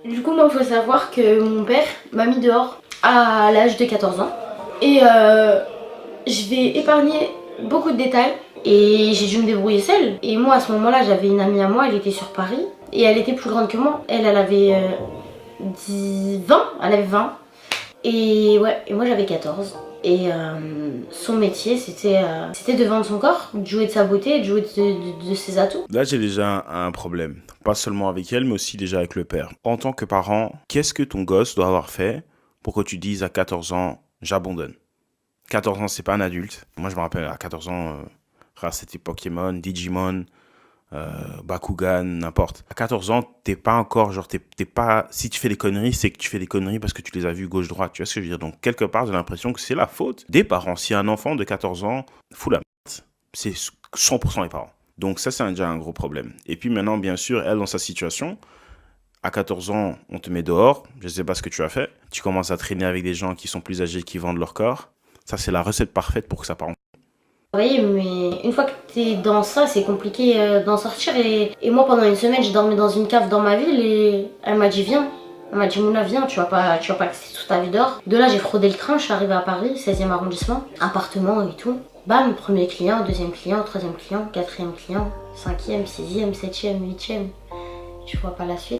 Du coup, moi, il faut savoir que mon père m'a mis dehors à l'âge de 14 ans. Et je vais épargner beaucoup de détails. Et j'ai dû me débrouiller seule. Et moi, à ce moment-là, j'avais une amie à moi, elle était sur Paris. Et elle était plus grande que moi. Elle avait 20, elle avait 20. Et ouais, et moi j'avais 14. Et son métier, c'était de vendre son corps, de jouer de sa beauté, de jouer de ses atouts. Là, j'ai déjà un problème. Pas seulement avec elle, mais aussi déjà avec le père. En tant que parent, qu'est-ce que ton gosse doit avoir fait pour que tu dises à 14 ans, j'abandonne? 14 ans, c'est pas un adulte. Moi, je me rappelle, à 14 ans, c'était Pokémon, Digimon, Bakugan, n'importe. À 14 ans, t'es pas encore, genre, t'es pas, si tu fais des conneries, c'est que tu fais des conneries parce que tu les as vues gauche-droite. Tu vois ce que je veux dire? Donc, quelque part, j'ai l'impression que c'est la faute des parents. Si un enfant de 14 ans fout la merde, c'est 100% les parents. Donc, ça, c'est déjà un gros problème. Et puis maintenant, bien sûr, elle, dans sa situation, à 14 ans, on te met dehors. Je sais pas ce que tu as fait. Tu commences à traîner avec des gens qui sont plus âgés, qui vendent leur corps. Ça, c'est la recette parfaite pour que ça parte. Oui, mais une fois que t'es dans ça, c'est compliqué d'en sortir. Et moi, pendant une semaine, je dormais dans une cave dans ma ville et elle m'a dit viens. Elle m'a dit Mouna, viens, tu vas pas rester toute ta vie dehors. De là, j'ai fraudé le train, je suis arrivée à Paris, 16e arrondissement, appartement et tout. Bam, premier client, deuxième client, troisième client, quatrième client, cinquième, sixième, septième, huitième. Tu vois pas la suite.